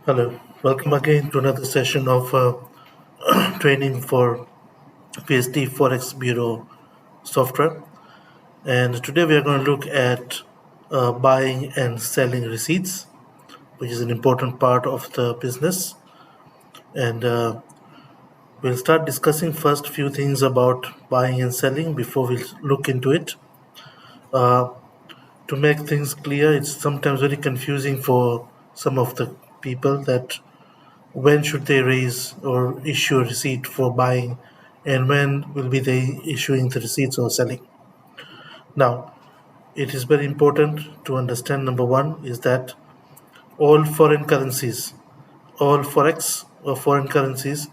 Hello, welcome again to another session of training for VSD Forex Bureau software. And today we are going to look at buying and selling receipts, which is an important part of the business. And we'll start discussing first few things about buying and selling before we look into it. Uh, to make things clear, it's sometimes very confusing for some of the people that when should they raise or issue a receipt for buying, and when will be they issuing the receipts or selling. Now, it is very important to understand, number one is that all foreign currencies, all forex or foreign currencies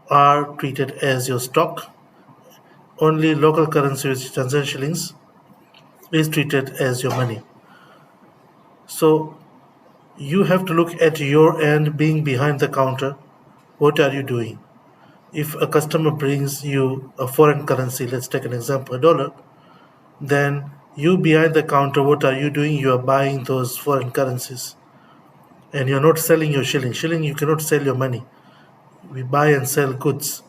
are treated as your stock. Only local currency, which is Tanzanian shillings, is treated as your money. So you have to look at your end, being behind the counter. What are you doing? If a customer brings you a foreign currency, let's take an example, a dollar, then you behind the counter, what are you doing? You are buying those foreign currencies and you're not selling your shilling. Shilling, you cannot sell your money. We buy and sell goods,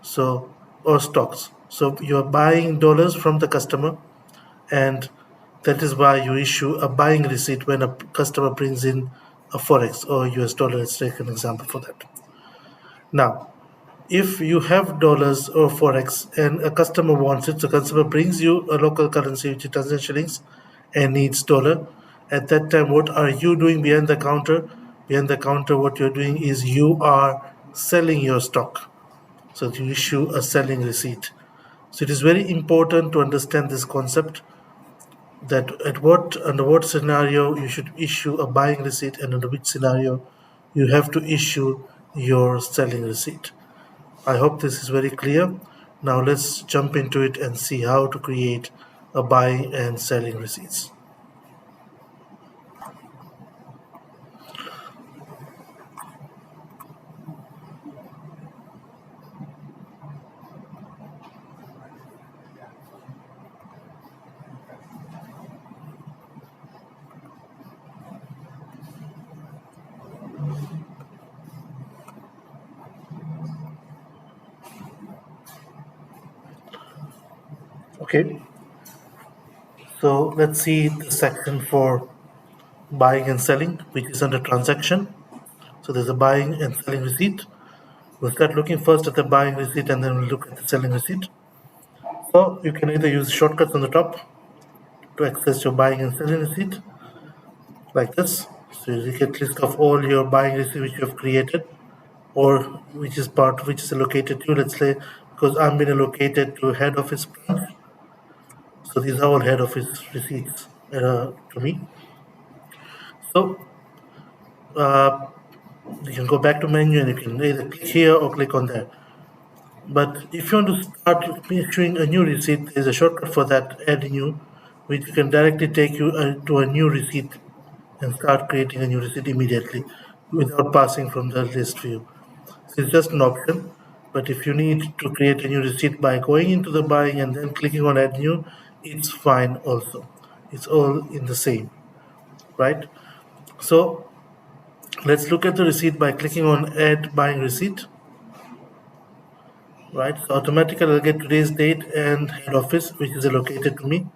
so or stocks. So you're buying dollars from the customer, and that is why you issue a buying receipt when a customer brings in a forex or US dollar. Let's take an example for that. Now, if you have dollars or forex and a customer wants it, so customer brings you a local currency which is Tanzanian shillings and needs dollar, at that time what are you doing behind the counter? Behind the counter, what you're doing is you are selling your stock. So you issue a selling receipt. So it is very important to understand this concept, that under what scenario you should issue a buying receipt and under which scenario you have to issue your selling receipt. I hope this is very clear. Now let's jump into it and see how to create a buying and selling receipts. Okay, so let's see the section for buying and selling, which is under transaction. So there's a buying and selling receipt. We'll start looking first at the buying receipt and then we'll look at the selling receipt. So you can either use shortcuts on the top to access your buying and selling receipt, like this. So you get list of all your buying receipt which you have created, or which is allocated to you. Let's say because I'm being allocated to head office branch, so these are all head office receipts to me. So uh, you can go back to menu and you can either click here or click on there. But if you want to start issuing a new receipt, there's a shortcut for that, add new, which can directly take you to a new receipt and start creating a new receipt immediately without passing from the list view. So it's just an option. But if you need to create a new receipt by going into the buying and then clicking on add new, it's fine also. It's all in the same, right? So let's look at the receipt by clicking on add buying receipt, right? So automatically I'll get today's date and head office, which is allocated to me.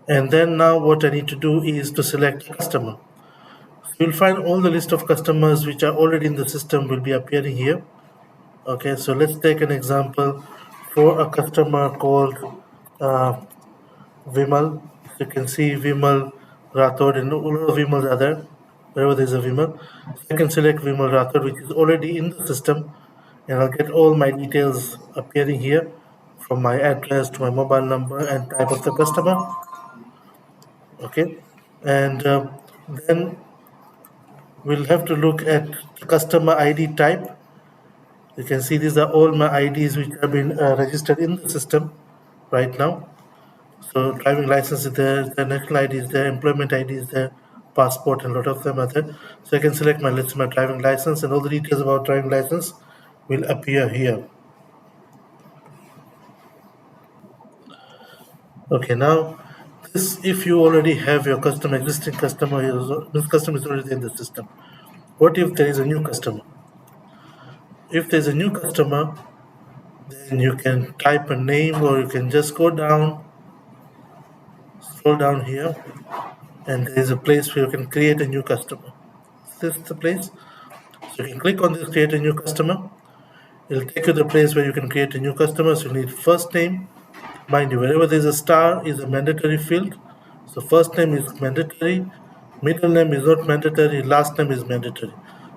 And then now what I need to do is to select customer. So you'll find all the list of customers which are already in the system will be appearing here. Okay, so let's take an example for a customer called uh, Vimal. So you can see Vimal Rathod, and all of Vimals are there. Wherever there's a Vimal, so I can select Vimal Rathod, which is already in the system, and I'll get all my details appearing here, from my address to my mobile number and type of the customer. Okay, and then we'll have to look at the customer ID type. You can see these are all my IDs which have been registered in the system right now. So driving license is there, the national ID is there, employment ID is there, passport, and a lot of them are there. So I can select my driving license, and all the details about driving license will appear here. Okay, now this, if you already have your existing customer, this customer is already in the system. What if there is a new customer? If there's a new customer, then you can type a name, or you can just go down, scroll down here, and there is a place where you can create a new customer. This is the place. So you can click on this, create a new customer. It'll take you to the place where you can create a new customer. So you need first name. Mind you, wherever there's a star is a mandatory field. So first name is mandatory, middle name is not mandatory, last name is mandatory.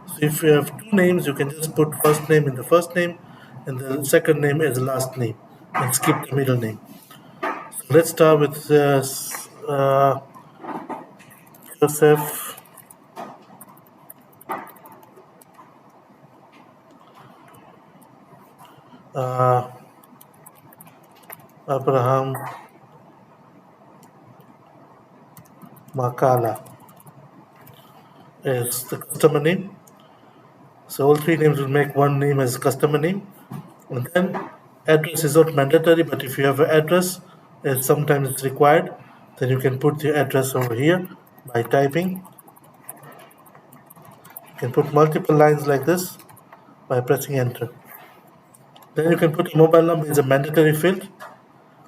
So if you have two names, you can just put first name in the first name and the second name as the last name and skip the middle name. So let's start with Joseph uh, Abraham Makala as the customer name. So all three names will make one name as customer name. And then address is not mandatory, but if you have an address, sometimes it's required, then you can put the address over here by typing. You can put multiple lines like this by pressing enter. Then you can put a mobile number as a mandatory field.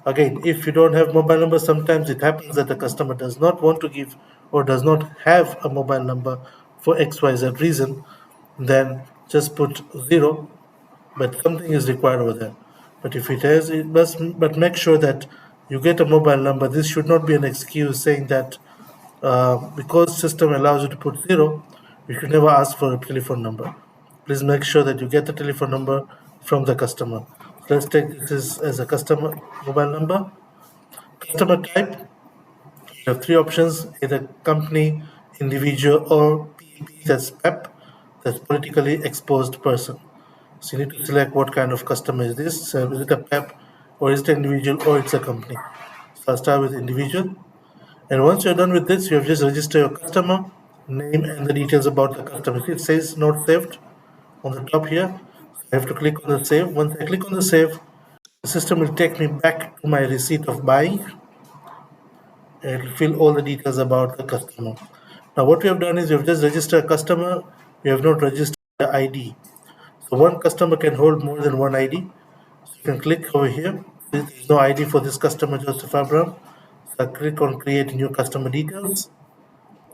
Again, if you don't have mobile number, sometimes it happens that the customer does not want to give or does not have a mobile number for XYZ reason, then just put 0, but something is required over there. But if it has, it must, but make sure that you get a mobile number. This should not be an excuse saying that because system allows you to put 0, you should never ask for a telephone number. Please make sure that you get the telephone number from the customer. So let's take this as a customer mobile number. Customer type, you have three options: either company, individual, or PEP, that's PEP, that's politically exposed person. So you need to select what kind of customer is this. So is it a PEP, or is it an individual, or it's a company? So I'll start with individual. And once you're done with this, you have just register your customer name and the details about the customer. It says not saved on the top here. I have to click on the save. Once I click on the save, the system will take me back to my receipt of buying and it will fill all the details about the customer. Now what we have done is we have just registered a customer. We have not registered the ID. So one customer can hold more than one ID. So you can click over here. There is no ID for this customer, Joseph Abraham. So I click on create new customer details.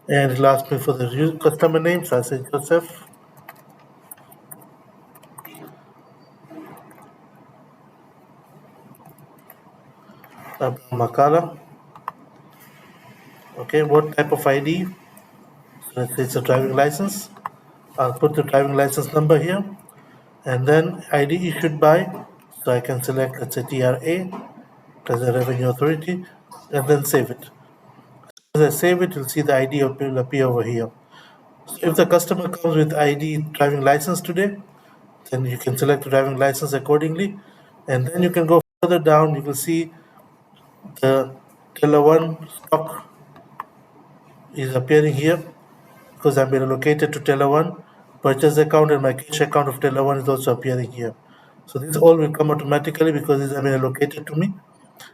And it'll ask me for the customer name. So I say Joseph Abraham Makala. Okay, what type of ID? So let's say it's a driving license. I'll put the driving license number here. And then ID issued by. So I can select, let's say TRA, Treasury Revenue Authority, and then save it. As I save it, you'll see the ID will appear over here. So if the customer comes with ID driving license today, then you can select the driving license accordingly. And then you can go further down, you will see the Teller 1 stock is appearing here because I've been allocated to Teller 1. Purchase account and my cash account of Teller 1 is also appearing here. So these all will come automatically because these have been allocated to me.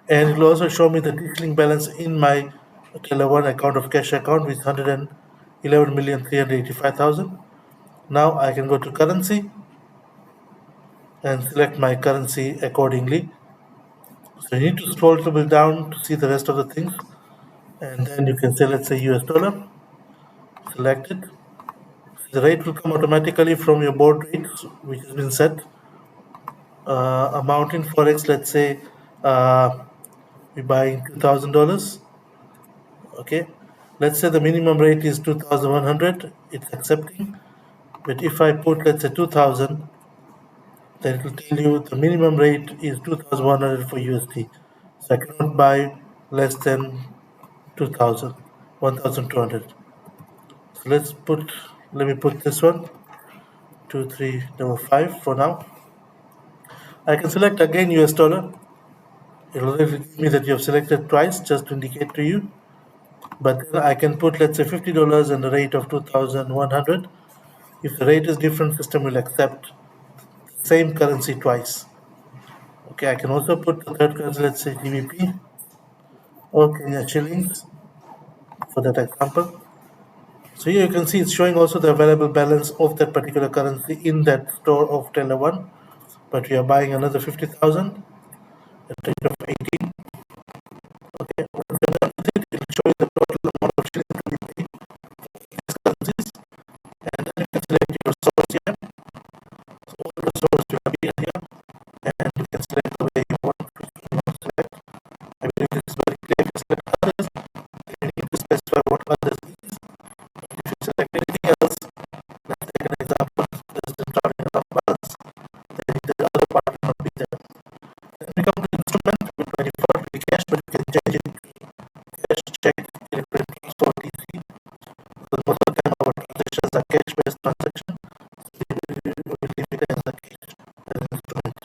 And it will also show me the dealing balance in my Teller 1 account of cash account with 111,385,000. Now I can go to currency and select my currency accordingly. So you need to scroll a little bit down to see the rest of the things. And then you can say, let's say US dollar, select it. The rate will come automatically from your board rate, which has been set. Amount in Forex, let's say we're buying $2,000. Okay, let's say the minimum rate is 2,100. It's accepting. But if I put, let's say 2,000, then it will tell you the minimum rate is 2,100 for USD. So I cannot buy less than 2,000, 1,200. So let me put this one, 2355 for now. I can select again US dollar. It will give me that you have selected twice just to indicate to you. But then I can put, let's say, $50 and the rate of 2,100. If the rate is different, system will accept the same currency twice. Okay, I can also put the third currency, let's say GBP or Kenya shillings for that example. So here you can see it's showing also the available balance of that particular currency in that store of Teller 1. But we are buying another 50,000 at the rate of 18. Okay, once you're done with it, it'll show you the total amount of shillings that we paid these currencies. And then you can select your source here. So all the source will appear here. And you can select the way you want to select. I believe this is very clear. If you select others, you need to specify what others is. If you select anything else, let's take an example, there's the starting of balance, then the other part will not be there. Then we come to instrument, which by default will be cash, but you can change it to cash, check, electronic transfer, TC. So most of the time our transactions are cash-based transactions, so we leave it as a cash, as an instrument.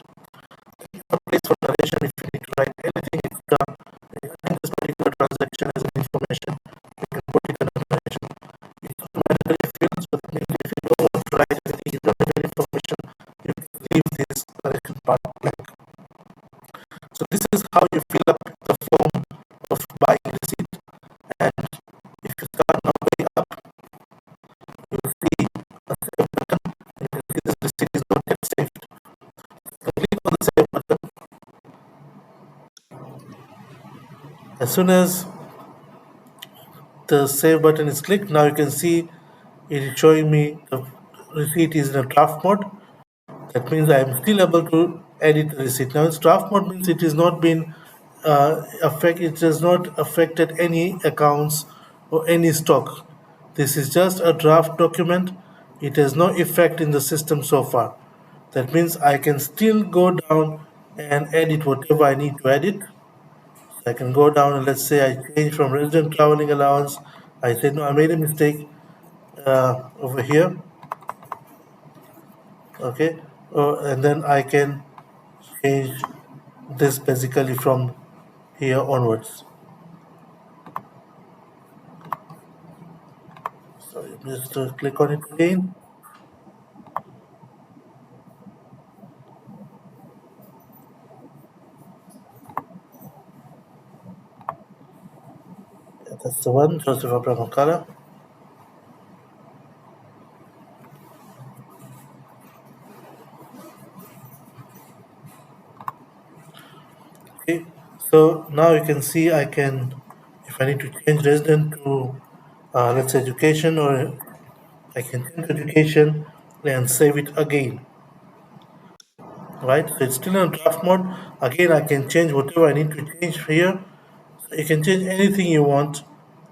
A place for narration if you need to write anything extra regarding this particular transaction as an information, you can put it in a narration. It's automatically filled, so that means if you don't want to write anything, you don't have any information, you can leave this narration part blank. So this is how you fill up the form of buying receipt. And if you start now going up, you will see a save button, and you can see this receipt is not yet saved. So click on the save button. As soon as the save button is clicked, now you can see it is showing me the receipt is in a draft mode. That means I am still able to edit the receipt. Now its draft mode means it is not been it has not affected any accounts or any stock. This is just a draft document. It has no effect in the system so far. That means I can still go down and edit whatever I need to edit. I can go down and let's say I change from resident traveling allowance. I said no, I made a mistake over here. Okay, and then I can change this basically from here onwards. So you just click on it again. Yeah, that's the one, Joseph Abraham Okala. Okay, so now you can see I can, if I need to change resident to let's say education, or I can change education and save it again. Right, so it's still in draft mode. Again, I can change whatever I need to change here. You can change anything you want,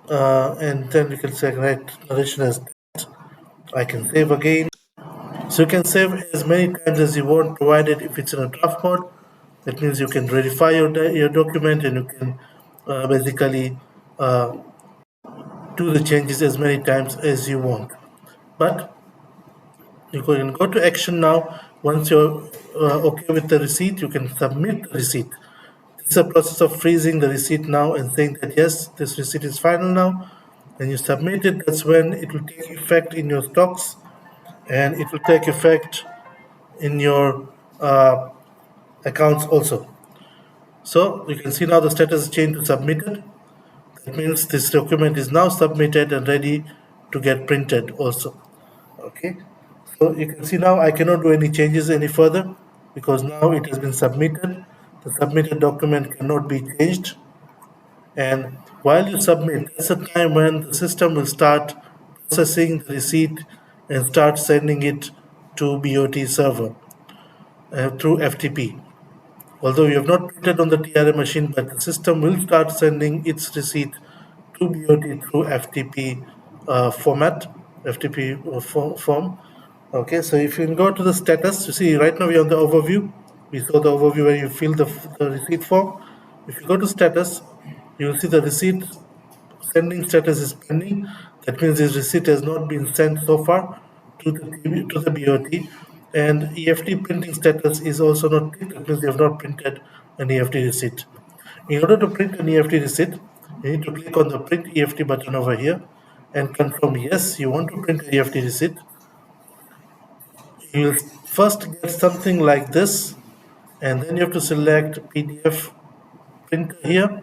and then you can say right narration as that. I can save again. So you can save as many times as you want, provided if it's in a draft mode. That means you can verify your document, and you can basically do the changes as many times as you want. But you can go to action now. Once you're okay with the receipt, you can submit the receipt. It's a process of freezing the receipt now and saying that yes, this receipt is final now. When you submit it, that's when it will take effect in your stocks, and it will take effect in your accounts also. So you can see now the status is changed to submitted. That means this document is now submitted and ready to get printed also. Okay. So you can see now I cannot do any changes any further because now it has been submitted. The submitted document cannot be changed. And while you submit, that's the time when the system will start processing the receipt and start sending it to BOT server through FTP. Although you have not printed on the TRA machine, but the system will start sending its receipt to BOT through FTP format, FTP form. Okay, so if you can go to the status, you see right now we're on the overview. We saw the overview where you fill the receipt form. If you go to status, you will see the receipt sending status is pending. That means this receipt has not been sent so far to the BOT. And EFT printing status is also not clicked. That means you have not printed an EFT receipt. In order to print an EFT receipt, you need to click on the print EFT button over here and confirm yes, you want to print an EFT receipt. You'll first get something like this, and then you have to select PDF printer here,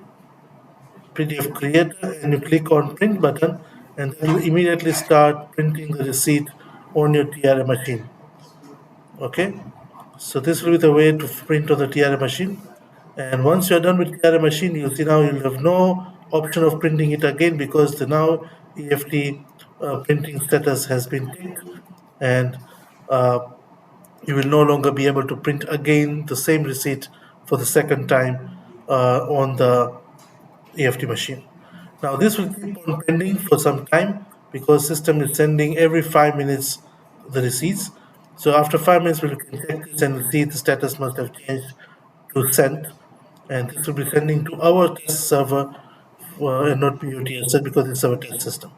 PDF creator, and you click on print button, and then you immediately start printing the receipt on your TRA machine. Okay, so this will be the way to print on the TRA machine. And once you're done with TRA machine, you'll see now you'll have no option of printing it again because the now EFT printing status has been ticked, and uh, you will no longer be able to print again the same receipt for the second time on the EFT machine. Now this will keep on pending for some time because system is sending every 5 minutes the receipts. So after 5 minutes, we can check this and see the status must have changed to sent, and this will be sending to our test server and not POTS because it's our test system.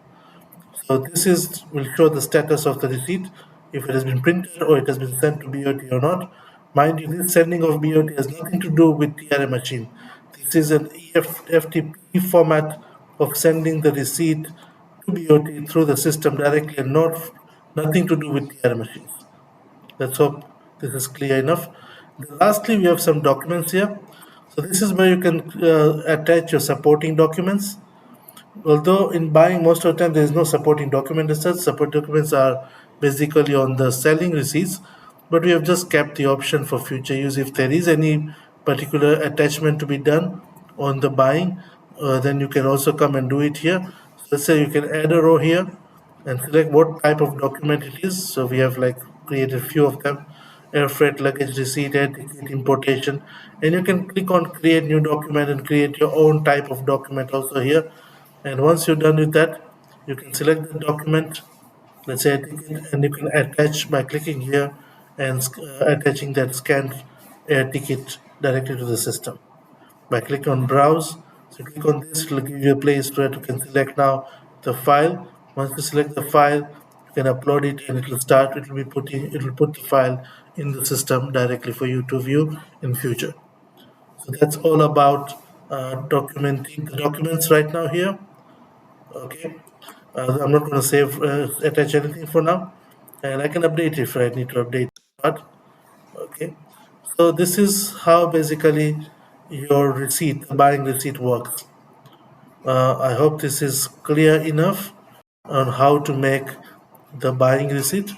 So this is will show the status of the receipt, if it has been printed or it has been sent to BOT or not. Mind you, this sending of BOT has nothing to do with TRA machine. This is an FTP format of sending the receipt to BOT through the system directly and nothing to do with TRA machines. Let's hope this is clear enough. Lastly, we have some documents here. So this is where you can attach your supporting documents. Although in buying, most of the time there is no supporting document as such. Support documents are basically on the selling receipts, but we have just kept the option for future use. If there is any particular attachment to be done on the buying, then you can also come and do it here. So let's say you can add a row here and select what type of document it is. So we have like created a few of them: air freight, luggage receipt, air ticket, importation, and you can click on create new document and create your own type of document also here. And once you're done with that, you can select the document, let's say a ticket, and you can attach by clicking here and attaching that scanned air ticket directly to the system. By clicking on browse, so click on this, it will give you a place where you can select now the file. Once you select the file, you can upload it and it will put the file in the system directly for you to view in future. So that's all about documenting the documents right now here. Okay, I'm not going to save attach anything for now, and I can update if I need to update. But okay, so this is how basically your receipt, the buying receipt works. I hope this is clear enough on how to make the buying receipt.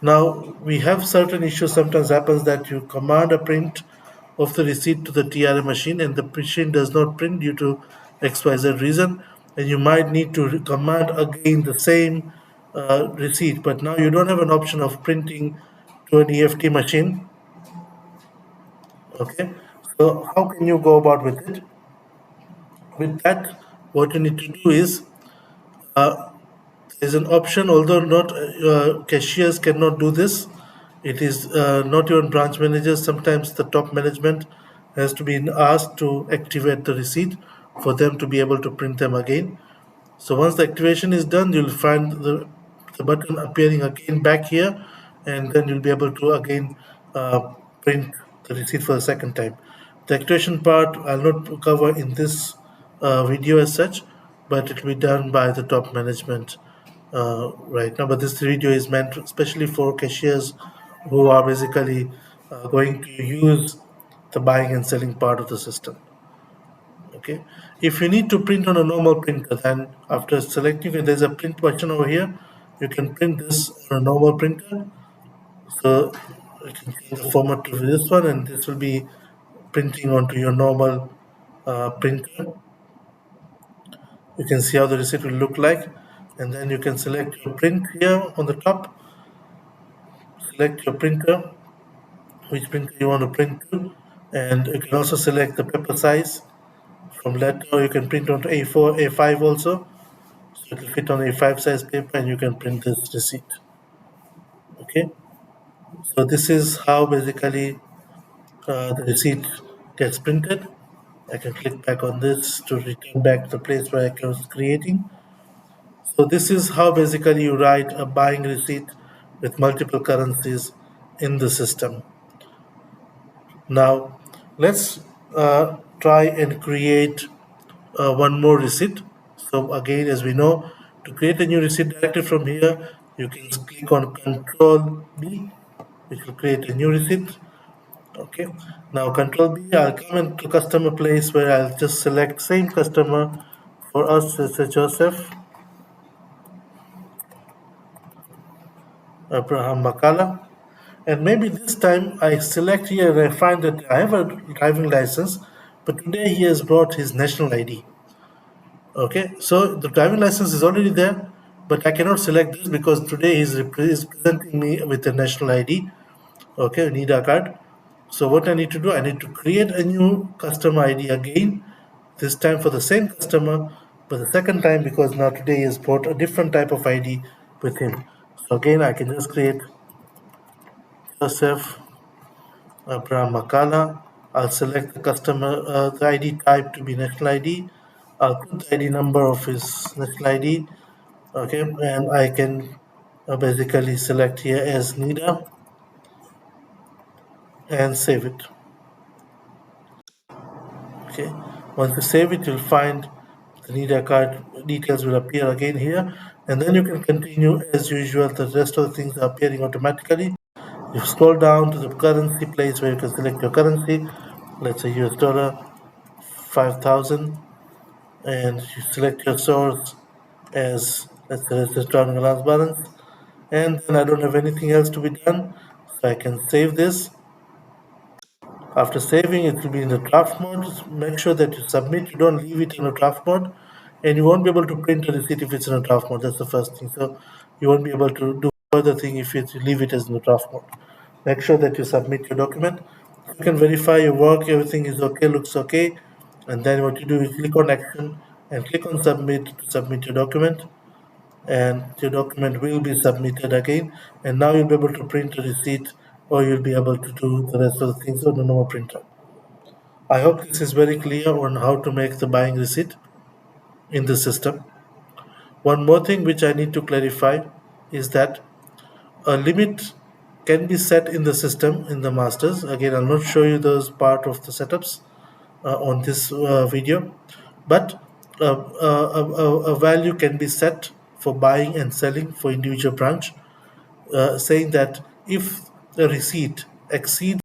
Now we have certain issues. Sometimes happens that you command a print of the receipt to the TRA machine and the machine does not print due to XYZ reason, and you might need to command again the same receipt. But now you don't have an option of printing to an EFT machine. Okay, so how can you go about with it? With that, what you need to do is there's an option, although not cashiers cannot do this. It is not even branch managers. Sometimes the top management has to be asked to activate the receipt for them to be able to print them again. So once the activation is done, you'll find the button appearing again back here, and then you'll be able to again print the receipt for the second time. The activation part I'll not cover in this video as such, but it will be done by the top management right now. But this video is meant especially for cashiers who are basically going to use the buying and selling part of the system. Okay, if you need to print on a normal printer, then after selecting it, there's a print button over here. You can print this on a normal printer. So you can change the format to this one, and this will be printing onto your normal printer. You can see how the receipt will look like, and then you can select your print here on the top. Select your printer, which printer you want to print to, and you can also select the paper size. From letter, you can print onto A4, A5 also. So it will fit on A5 size paper, and you can print this receipt. Okay. So this is how basically the receipt gets printed. I can click back on this to return back to the place where I was creating. So this is how basically you write a buying receipt with multiple currencies in the system. Now let's try and create one more receipt. So again, as we know, to create a new receipt directly from here, you can click on Control B, which will create a new receipt. Okay. Now Control B, I'll come into customer place where I'll just select same customer for us, Mr. Joseph. Abraham Makala. And maybe this time I select here and I find that I have a driving license, but today he has brought his national ID. Okay, so the driving license is already there, but I cannot select this because today he's presenting me with a national ID. Okay, NIDA card. So what I need to do, I need to create a new customer ID again, this time for the same customer, but the second time because now today he has brought a different type of ID with him. So again, I can just create Joseph Abraham Makala. I'll select the customer, the ID type to be national ID. I'll put the ID number of his national ID. Okay, and I can basically select here as NIDA and save it. Okay, once you save it, you'll find the NIDA card details will appear again here, and then you can continue as usual. The rest of the things are appearing automatically. You scroll down to the currency place where you can select your currency. Let's say US dollar 5,000, and you select your source as let's say it's just drawing a last balance, and then I don't have anything else to be done, so I can save this. After saving, it will be in the draft mode. Just make sure that you submit, you don't leave it in a draft mode, and you won't be able to print a receipt if it's in a draft mode. That's the first thing. So you won't be able to do further thing if you leave it as in the draft mode. Make sure that you submit your document. You can verify your work, everything is okay, looks okay, and then what you do is click on action and click on submit to submit your document, and your document will be submitted again, and now you'll be able to print a receipt, or you'll be able to do the rest of the things on the normal printer. I hope this is very clear on how to make the buying receipt in the system. One more thing which I need to clarify is that a limit can be set in the system in the masters. Again, I'll not show you those part of the setups on this video, but a value can be set for buying and selling for individual branch, saying that if the receipt exceeds